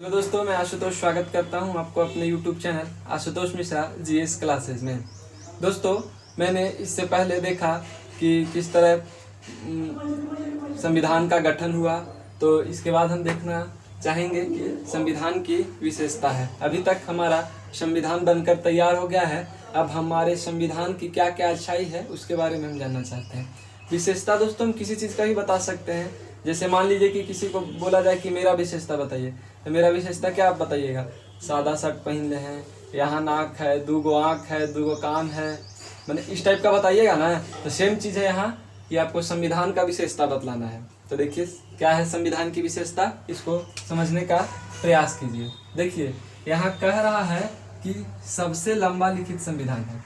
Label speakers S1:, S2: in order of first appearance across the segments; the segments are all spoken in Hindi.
S1: हेलो दोस्तों, मैं आशुतोष स्वागत करता हूं आपको अपने YouTube channel Ashutosh Mishra GS classes में। दोस्तों, मैंने इससे पहले देखा कि किस तरह संविधान का गठन हुआ, तो इसके बाद हम देखना चाहेंगे कि संविधान की विशेषता है। अभी तक हमारा संविधान बनकर तैयार हो गया है, अब हमारे संविधान की क्या क्या अच्छाई है उसके बारे में हम जानना चाहते हैं। विशेषता दोस्तों हम किसी चीज़ का भी बता सकते हैं। जैसे मान लीजिए कि किसी को बोला जाए कि मेरा विशेषता बताइए, तो मेरा विशेषता क्या आप बताइएगा? सादा शर्ट पहन ले हैं, यहाँ नाक है, 2 आँख है, 2 कान है, मैंने इस टाइप का बताइएगा ना। तो सेम चीज़ है यहाँ कि आपको संविधान का विशेषता बतलाना है। तो देखिए क्या है संविधान की विशेषता, इसको समझने का प्रयास कीजिए। देखिए यहाँ कह रहा है कि सबसे लंबा लिखित संविधान है।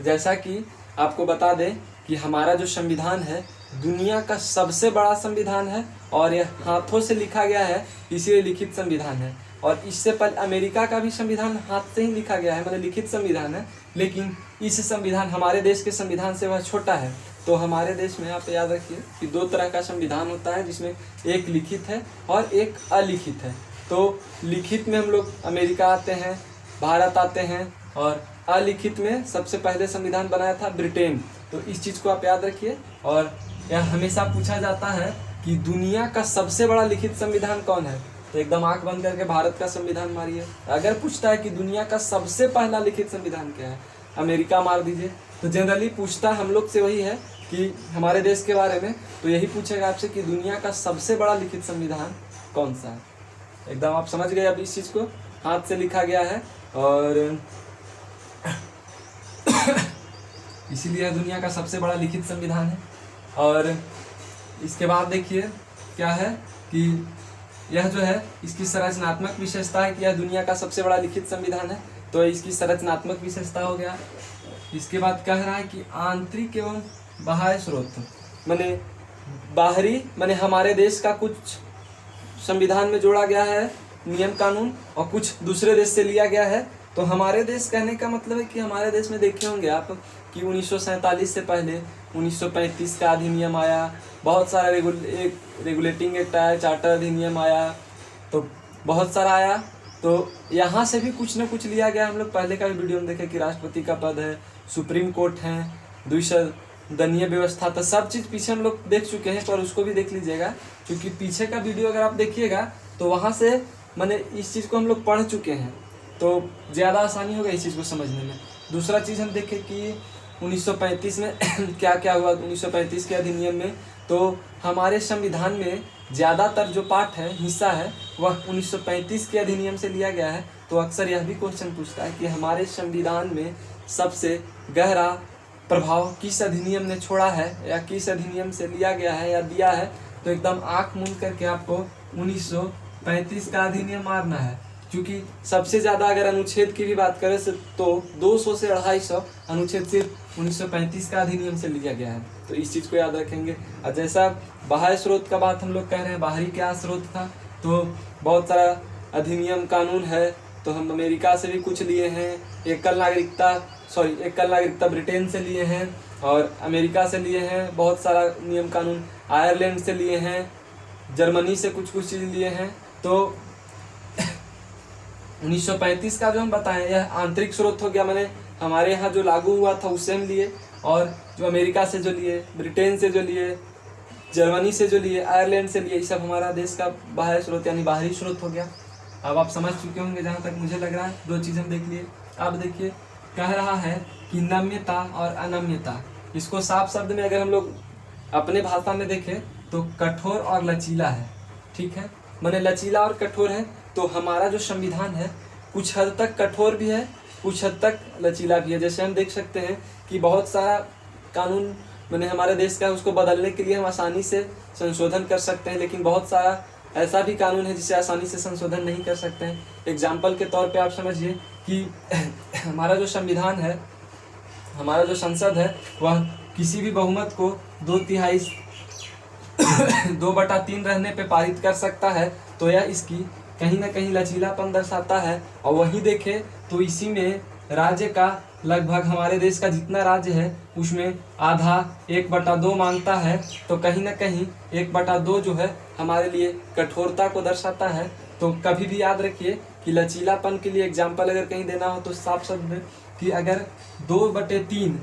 S1: जैसा कि आपको बता दें कि हमारा जो संविधान है दुनिया का सबसे बड़ा संविधान है और यह हाथों से लिखा गया है, इसीलिए लिखित संविधान है। और इससे पहले अमेरिका का भी संविधान हाथ से ही लिखा गया है, मतलब लिखित संविधान है, लेकिन इस संविधान हमारे देश के संविधान से वह छोटा है। तो हमारे देश में आप याद रखिए कि 2 तरह का संविधान होता है, जिसमें एक लिखित है और एक अलिखित है। तो लिखित में हम लोग अमेरिका आते हैं, भारत आते हैं, और अलिखित में सबसे पहले संविधान बनाया था ब्रिटेन। तो इस चीज़ को आप याद रखिए। और यह हमेशा पूछा जाता है कि दुनिया का सबसे बड़ा लिखित संविधान कौन है, तो एकदम आंख बंद करके भारत का संविधान मारिए। अगर पूछता है कि दुनिया का सबसे पहला लिखित संविधान क्या है, अमेरिका मार दीजिए। तो जनरली पूछता हम लोग से वही है कि हमारे देश के बारे में, तो यही पूछेगा आपसे कि दुनिया का सबसे बड़ा लिखित संविधान कौन सा है। एकदम आप समझ गए अब इस चीज़ को, हाथ से लिखा गया है और इसीलिए दुनिया का सबसे बड़ा लिखित संविधान है। और इसके बाद देखिए क्या है कि यह जो है इसकी संरचनात्मक विशेषता है कि यह दुनिया का सबसे बड़ा लिखित संविधान है, तो इसकी संरचनात्मक विशेषता हो गया। इसके बाद कह रहा है कि आंतरिक एवं बाह्य स्रोत, माने बाहरी माने हमारे देश का कुछ संविधान में जोड़ा गया है नियम कानून, और कुछ दूसरे देश से लिया गया है। तो हमारे देश कहने का मतलब है कि हमारे देश में देखे होंगे आप कि 1947 से पहले 1935 का अधिनियम आया, बहुत सारा रेगुलेटिंग एक्ट आया, चार्टर अधिनियम आया, तो बहुत सारा आया। तो यहाँ से भी कुछ न कुछ लिया गया। हम लोग पहले का भी वीडियो में देखे कि राष्ट्रपति का पद है, सुप्रीम कोर्ट है, द्विसदनीय व्यवस्था, तो सब चीज़ पीछे हम लोग देख चुके हैं, पर उसको भी देख लीजिएगा, क्योंकि पीछे का वीडियो अगर आप देखिएगा तो वहाँ से मैंने इस चीज़ को हम लोग पढ़ चुके हैं, तो ज़्यादा आसानी होगा इस चीज़ को समझने में। दूसरा चीज़ हम देखें कि 1935 में क्या क्या हुआ। 1935 के अधिनियम में तो हमारे संविधान में ज़्यादातर जो पार्ट है, हिस्सा है, वह 1935 के अधिनियम से लिया गया है। तो अक्सर यह भी क्वेश्चन पूछता है कि हमारे संविधान में सबसे गहरा प्रभाव किस अधिनियम ने छोड़ा है, या किस अधिनियम से लिया गया है या दिया है। तो एकदम आँख मूंद करके आपको 1935 का अधिनियम मारना है, क्योंकि सबसे ज़्यादा अगर अनुच्छेद की भी बात करें तो 200 से 250 अनुच्छेद सिर्फ 1935 का अधिनियम से लिया गया है। तो इस चीज़ को याद रखेंगे। और जैसा बाह्य स्रोत का बात हम लोग कह रहे हैं, बाहरी क्या स्रोत था, तो बहुत सारा अधिनियम कानून है। तो हम अमेरिका से भी कुछ लिए हैं, एकल नागरिकता ब्रिटेन से लिए हैं, और अमेरिका से लिए हैं बहुत सारा नियम कानून, आयरलैंड से लिए हैं, जर्मनी से कुछ चीज़ लिए हैं। तो 1935 का जो हम बताएं यह आंतरिक स्रोत हो गया, मैंने हमारे यहाँ जो लागू हुआ था उससे हम लिए, और जो अमेरिका से जो लिए, ब्रिटेन से जो लिए, जर्मनी से जो लिए, आयरलैंड से लिए, ये सब हमारा देश का बाह्य स्रोत यानी बाहरी स्रोत हो गया। अब आप समझ चुके होंगे जहाँ तक मुझे लग रहा है। 2 चीज़ हम देख लिए। अब देखिए कह रहा है कि नम्यता और अनम्यता, इसको साफ शब्द में अगर हम लोग अपने भाषा में देखें तो कठोर और लचीला है। ठीक है, मैंने लचीला और कठोर है। तो हमारा जो संविधान है कुछ हद तक कठोर भी है, कुछ हद तक लचीला भी है। जैसे हम देख सकते हैं कि बहुत सारा कानून मैंने हमारे देश का है, उसको बदलने के लिए हम आसानी से संशोधन कर सकते हैं, लेकिन बहुत सारा ऐसा भी कानून है जिसे आसानी से संशोधन नहीं कर सकते हैं। एग्जाम्पल के तौर पे आप समझिए कि हमारा जो संविधान है, हमारा जो संसद है, वह किसी भी बहुमत को 2/3 रहने पे पारित कर सकता है। तो यह इसकी कहीं ना कहीं लचीलापन दर्शाता है। और वहीं देखें तो इसी में राज्य का लगभग हमारे देश का जितना राज्य है उसमें आधा 1/2 मांगता है। तो कहीं ना कहीं 1/2 जो है हमारे लिए कठोरता को दर्शाता है। तो कभी भी याद रखिए कि लचीलापन के लिए एग्जाम्पल अगर कहीं देना हो तो साफ शब्द में कि अगर 2/3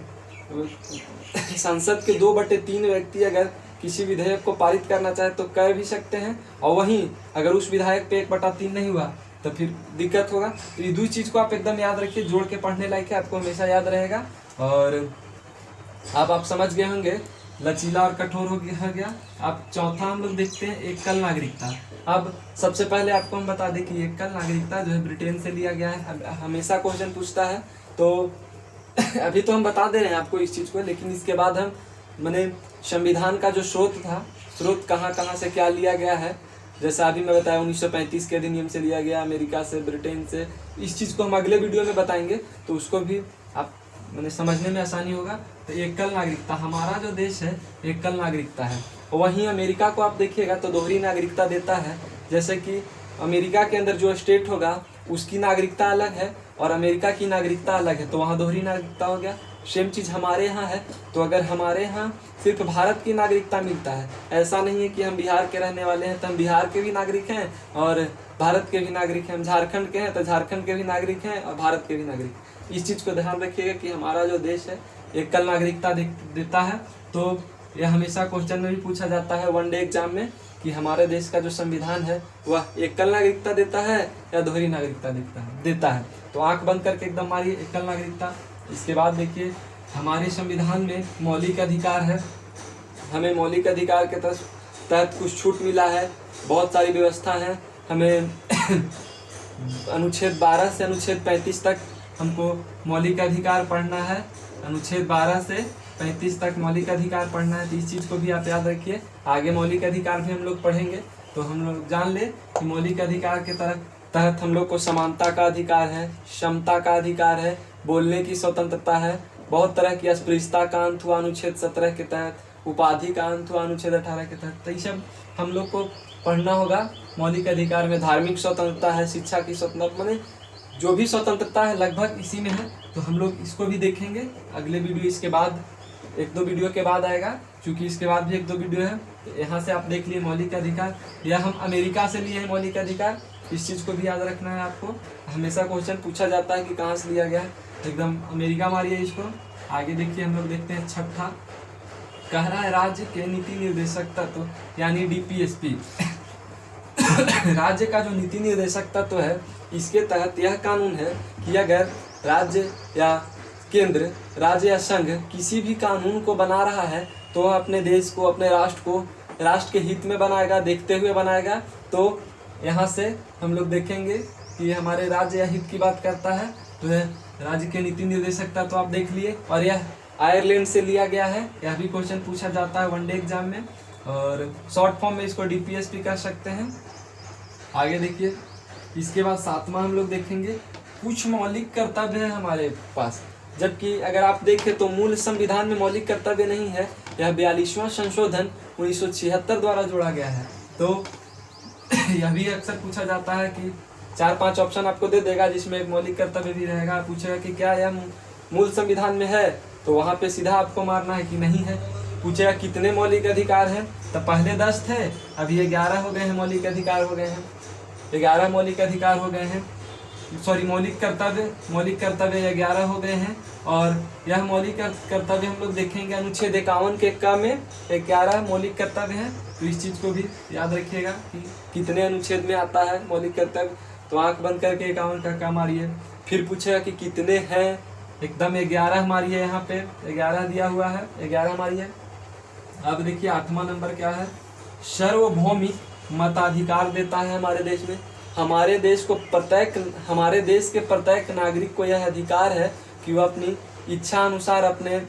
S1: संसद के 2/3 व्यक्ति अगर किसी विधेयक को पारित करना चाहे तो कर भी सकते हैं, और वहीं अगर उस विधायक पे 1/3 नहीं हुआ तो फिर दिक्कत होगा। तो ये दो चीज़ को आप एकदम याद रखिए, जोड़ के पढ़ने लायक है, आपको हमेशा याद रहेगा। और अब आप समझ गए होंगे लचीला और कठोर हो गया। अब चौथा हम लोग देखते हैं एकल नागरिकता। अब सबसे पहले आपको हम बता दें कि एकल नागरिकता जो है ब्रिटेन से लिया गया है। हमेशा क्वेश्चन पूछता है, तो अभी तो हम बता दे रहे हैं आपको इस चीज़ को, लेकिन इसके बाद हम मैंने संविधान का जो स्रोत था, स्रोत कहाँ कहाँ से क्या लिया गया है, जैसा अभी मैं बताया 1935 के अधिनियम से लिया गया, अमेरिका से, ब्रिटेन से। इस चीज़ को हम अगले वीडियो में बताएंगे, तो उसको भी आप मैंने समझने में आसानी होगा। तो एकल नागरिकता, हमारा जो देश है एकल नागरिकता है। वहीं अमेरिका को आप देखिएगा तो दोहरी नागरिकता देता है। जैसे कि अमेरिका के अंदर जो स्टेट होगा उसकी नागरिकता अलग है और अमेरिका की नागरिकता अलग है, तो वहाँ दोहरी नागरिकता हो गया। सेम चीज़ हमारे यहाँ है, तो अगर हमारे यहाँ सिर्फ भारत की नागरिकता मिलता है, ऐसा नहीं है कि हम बिहार के रहने वाले हैं तो हम बिहार के भी नागरिक हैं और भारत के भी नागरिक हैं, हम झारखंड के हैं तो झारखंड के भी नागरिक हैं और भारत के भी नागरिक। इस चीज़ को ध्यान रखिएगा कि हमारा जो देश है एकल नागरिकता देता है। तो यह हमेशा क्वेश्चन में भी पूछा जाता है वनडे एग्जाम में कि हमारे देश का जो संविधान है वह एकल नागरिकता देता है या दोहरी नागरिकता देता है। तो आंख बंद करके एकदम मारिए एकल नागरिकता। इसके बाद देखिए हमारे संविधान में मौलिक अधिकार है, हमें मौलिक अधिकार के तहत कुछ छूट मिला है, बहुत सारी व्यवस्था है। हमें अनुच्छेद 12 से अनुच्छेद 35 तक हमको मौलिक अधिकार पढ़ना है, अनुच्छेद 12 से 35 तक मौलिक अधिकार पढ़ना है। तो इस चीज़ को भी आप याद रखिए, आगे मौलिक अधिकार भी हम लोग पढ़ेंगे तो हम लोग जान ले कि मौलिक अधिकार के तहत हम लोग को समानता का अधिकार है, समता का अधिकार है, बोलने की स्वतंत्रता है, बहुत तरह की अस्पृश्यता का अंत हुआ अनुच्छेद 17 के तहत, उपाधि का अंत हुआ अनुच्छेद 18 के तहत। तो ये सब हम लोग को पढ़ना होगा। मौलिक अधिकार में धार्मिक स्वतंत्रता है, शिक्षा की स्वतंत्रता, माने जो भी स्वतंत्रता है लगभग इसी में है। तो हम लोग इसको भी देखेंगे अगले वीडियो, इसके बाद 1-2 वीडियो के बाद आएगा, क्योंकि इसके बाद भी 1-2 वीडियो है। तो यहाँ से आप देख लिए मौलिक अधिकार, या हम अमेरिका से लिए हैं मौलिक अधिकार। इस चीज़ को भी याद रखना है आपको, हमेशा क्वेश्चन पूछा जाता है कि कहाँ से लिया गया है, एकदम अमेरिका मारिए इसको। आगे देखिए हम लोग देखते हैं छठा, कह रहा है राज्य के नीति निर्देशक तत्व यानी DPSP राज्य का जो नीति निर्देशक तत्व है, इसके तहत यह कानून है कि अगर राज्य या केंद्र, राज्य या संघ किसी भी कानून को बना रहा है तो वह अपने देश को, अपने राष्ट्र को, राष्ट्र के हित में बनाएगा, देखते हुए बनाएगा। तो यहाँ से हम लोग देखेंगे कि हमारे राज्य या हित की बात करता है, तो राज्य के नीति निर्देशकता तो आप देख लिए। और यह आयरलैंड से लिया गया है, यह भी क्वेश्चन पूछा जाता है वनडे एग्जाम में, और शॉर्ट फॉर्म में इसको DPSP कर सकते हैं। आगे देखिए, इसके बाद 7वां हम लोग देखेंगे, कुछ मौलिक कर्तव्य है हमारे पास, जबकि अगर आप देखें तो मूल संविधान में मौलिक कर्तव्य नहीं है। यह 42वां संशोधन 1976 द्वारा जोड़ा गया है। तो यह भी अक्सर पूछा जाता है कि 4-5 ऑप्शन आपको दे देगा जिसमें एक मौलिक कर्तव्य भी रहेगा, पूछेगा कि क्या यह मूल संविधान में है, तो वहाँ पे सीधा आपको मारना है कि नहीं है। पूछेगा कितने मौलिक अधिकार हैं, तो पहले 10 थे, अभी 11 हो गए हैं, मौलिक अधिकार हो गए हैं, 11 मौलिक अधिकार हो गए हैं, सॉरी मौलिक कर्तव्य 11 हो गए हैं। और यह मौलिक कर्तव्य हम लोग देखेंगे अनुच्छेद 51 के क में 11 मौलिक कर्तव्य हैं। तो इस चीज़ को भी याद रखिएगा कि कितने अनुच्छेद में आता है मौलिक कर्तव्य। तो आंख बंद करके 51 का क मारिए। फिर पूछेगा कि कितने हैं, एकदम 11 मारिए, यहाँ पे 11 दिया हुआ है, 11 मारिए। अब देखिए 8वां नंबर क्या है, सार्वभौमिक मताधिकार देता है हमारे देश में। हमारे देश के प्रत्येक नागरिक को यह अधिकार है कि वह अपनी इच्छा अनुसार अपने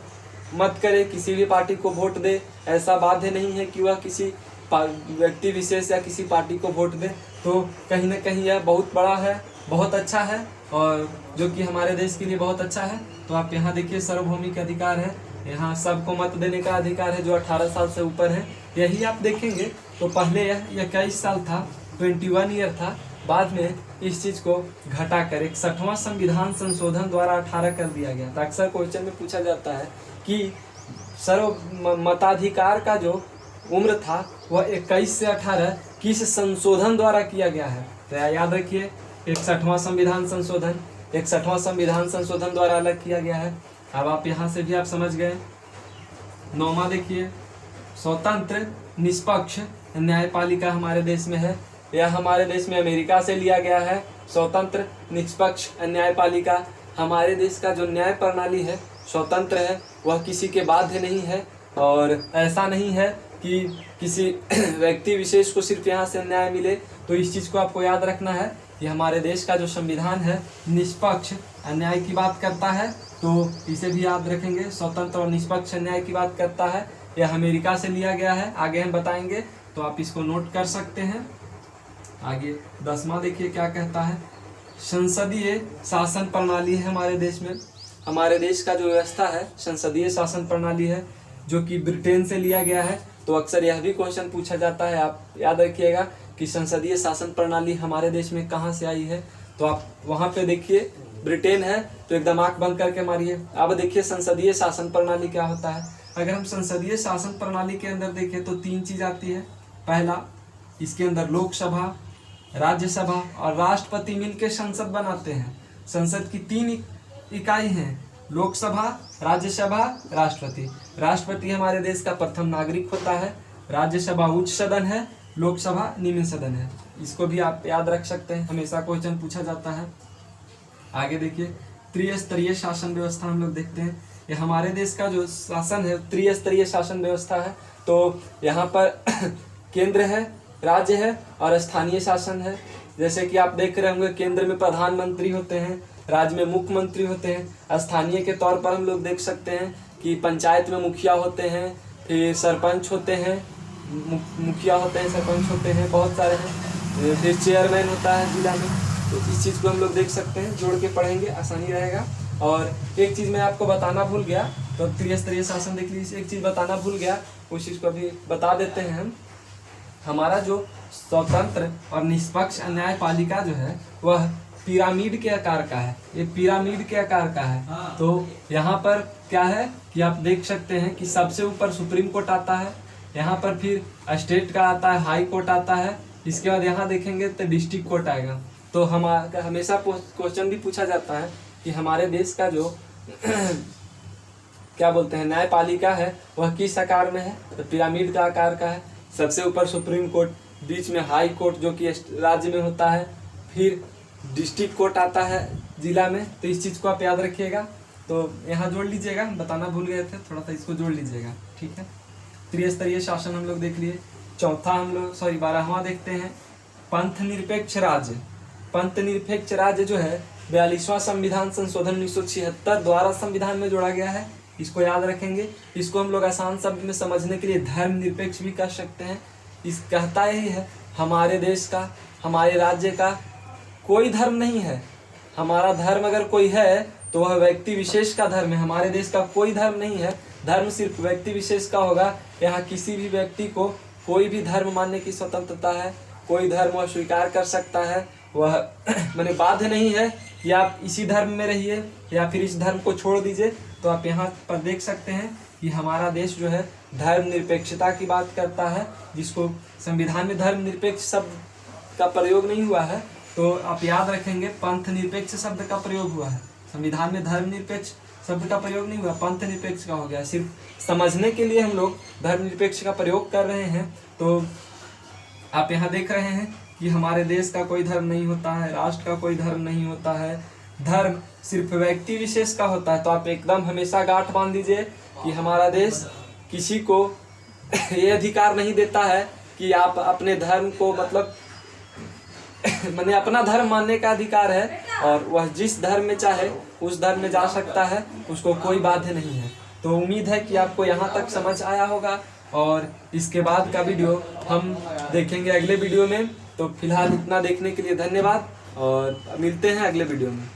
S1: मत करे, किसी भी पार्टी को वोट दे। ऐसा बाध्य नहीं है कि वह किसी व्यक्ति विशेष या किसी पार्टी को वोट दे। तो कहीं ना कहीं यह बहुत बड़ा है, बहुत अच्छा है, और जो कि हमारे देश के लिए बहुत अच्छा है। तो आप यहाँ देखिए सार्वभौमिक अधिकार है, यहाँ सबको मत देने का अधिकार है जो 18 साल से ऊपर है। यही आप देखेंगे तो पहले यह 21 साल था, 21 ईयर था, बाद में इस चीज़ को घटाकर 61वां संविधान संशोधन द्वारा 18 कर दिया गया। तो अक्सर क्वेश्चन में पूछा जाता है कि मताधिकार का जो उम्र था वह 21 से 18 किस संशोधन द्वारा किया गया है? तो याद रखिए 61वां संविधान संशोधन, 61वां संविधान संशोधन द्वारा अलग किया गया है। अब आप यहाँ से भी आप समझ गए। 9वां देखिए, स्वतंत्र निष्पक्ष न्यायपालिका हमारे देश में है। यह हमारे देश में अमेरिका से लिया गया है। स्वतंत्र निष्पक्ष न्यायपालिका, हमारे देश का जो न्याय प्रणाली है स्वतंत्र है, वह किसी के बाध्य नहीं है। और ऐसा नहीं है कि किसी व्यक्ति विशेष को सिर्फ यहाँ से न्याय मिले। तो इस चीज़ को आपको याद रखना है कि हमारे देश का जो संविधान है निष्पक्ष अन्याय की बात करता है, तो इसे भी याद रखेंगे। स्वतंत्र और निष्पक्ष न्याय की बात करता है, यह अमेरिका से लिया गया है। आगे हम बताएंगे, तो आप इसको नोट कर सकते हैं। आगे 10वां देखिए क्या कहता है। संसदीय शासन प्रणाली है हमारे देश में। हमारे देश का जो व्यवस्था है संसदीय शासन प्रणाली है, जो कि ब्रिटेन से लिया गया है। तो अक्सर यह भी क्वेश्चन पूछा जाता है, आप याद रखिएगा कि संसदीय शासन प्रणाली हमारे देश में कहाँ से आई है। तो आप वहाँ पे देखिए ब्रिटेन है, तो एकदम आँख बंद करके मारिए। अब देखिए संसदीय शासन प्रणाली क्या होता है। अगर हम संसदीय शासन प्रणाली के अंदर देखें तो 3 चीज़ आती है। पहला, इसके अंदर लोकसभा, राज्यसभा और राष्ट्रपति मिलकर संसद बनाते हैं। संसद की 3 इकाई हैं, लोकसभा, राज्यसभा, राष्ट्रपति। राष्ट्रपति हमारे देश का प्रथम नागरिक होता है। राज्यसभा उच्च सदन है, लोकसभा निम्न सदन है। इसको भी आप याद रख सकते हैं, हमेशा क्वेश्चन पूछा जाता है। आगे देखिए त्रिस्तरीय शासन व्यवस्था हम लोग देखते हैं। ये हमारे देश का जो शासन है त्रिस्तरीय शासन व्यवस्था है। तो यहाँ पर केंद्र है, राज्य है और स्थानीय शासन है। जैसे कि आप देख रहे होंगे केंद्र में प्रधानमंत्री होते हैं, राज्य में मुख्यमंत्री होते हैं। स्थानीय के तौर पर हम लोग देख सकते हैं कि पंचायत में मुखिया होते हैं, फिर सरपंच होते हैं, मुखिया होते हैं, सरपंच होते हैं, बहुत सारे हैं। फिर चेयरमैन होता है जिला में। तो इस चीज़ को हम लोग देख सकते हैं, जोड़ के पढ़ेंगे आसानी रहेगा। और एक चीज़ मैं आपको बताना भूल गया, तो त्रिस्तरीय शासन देख लीजिए। एक चीज़ बताना भूल गया, उस चीज़ को अभी बता देते हैं हम। हमारा जो स्वतंत्र और निष्पक्ष न्यायपालिका जो है वह पिरामिड के आकार का है। ये पिरामिड के आकार का है। तो यहाँ पर क्या है कि आप देख सकते हैं कि सबसे ऊपर सुप्रीम कोर्ट आता है, यहाँ पर फिर स्टेट का आता है, हाई कोर्ट आता है, इसके बाद यहाँ देखेंगे तो डिस्ट्रिक्ट कोर्ट आएगा। तो हमेशा क्वेश्चन भी पूछा जाता है कि हमारे देश का जो क्या बोलते हैं न्यायपालिका है वह किस आकार में है। तो पिरामिड का आकार का है। सबसे ऊपर सुप्रीम कोर्ट, बीच में हाई कोर्ट जो कि राज्य में होता है, फिर डिस्ट्रिक्ट कोर्ट आता है जिला में। तो इस चीज़ को आप याद रखिएगा। तो यहाँ जोड़ लीजिएगा, बताना भूल गए थे, थोड़ा सा इसको जोड़ लीजिएगा, ठीक है। त्रिस्तरीय शासन हम लोग देख लिए। चौथा हम लोग 12वां देखते हैं, पंथ निरपेक्ष राज्य। पंथ निरपेक्ष राज्य जो है 42वां संविधान संशोधन 1976 द्वारा संविधान में जोड़ा गया है। इसको याद रखेंगे। इसको हम लोग आसान शब्द में समझने के लिए धर्म निरपेक्ष भी कर सकते हैं। इस कहता यही है हमारे देश का, हमारे राज्य का कोई धर्म नहीं है। हमारा धर्म अगर कोई है तो वह व्यक्ति विशेष का धर्म है। हमारे देश का कोई धर्म नहीं है, धर्म सिर्फ व्यक्ति विशेष का होगा। यहाँ किसी भी व्यक्ति को कोई भी धर्म मानने की स्वतंत्रता है, कोई धर्म वह स्वीकार कर सकता है। वह मैंने बाध्य नहीं है कि आप इसी धर्म में रहिए या फिर इस धर्म को छोड़ दीजिए। तो आप यहाँ पर देख सकते हैं कि हमारा देश जो है धर्म निरपेक्षता की बात करता है, जिसको संविधान में धर्म निरपेक्ष शब्द का प्रयोग नहीं हुआ है। तो आप याद रखेंगे पंथ निरपेक्ष शब्द का प्रयोग हुआ है, संविधान में धर्म निरपेक्ष शब्द का प्रयोग नहीं हुआ, पंथ निरपेक्ष का हो गया। सिर्फ समझने के लिए हम लोग धर्म निरपेक्ष का प्रयोग कर रहे हैं। तो आप यहाँ देख रहे हैं कि हमारे देश का कोई धर्म नहीं होता है, राष्ट्र का कोई धर्म नहीं होता है, धर्म सिर्फ व्यक्ति विशेष का होता है। तो आप एकदम हमेशा गांठ बांध दीजिए कि हमारा देश किसी को ये अधिकार नहीं देता है कि आप अपने धर्म को मतलब मैंने अपना धर्म मानने का अधिकार है, और वह जिस धर्म में चाहे उस धर्म में जा सकता है, उसको कोई बाध्य नहीं है। तो उम्मीद है कि आपको यहाँ तक समझ आया होगा, और इसके बाद का वीडियो हम देखेंगे अगले वीडियो में। तो फिलहाल इतना देखने के लिए धन्यवाद, और मिलते हैं अगले वीडियो में।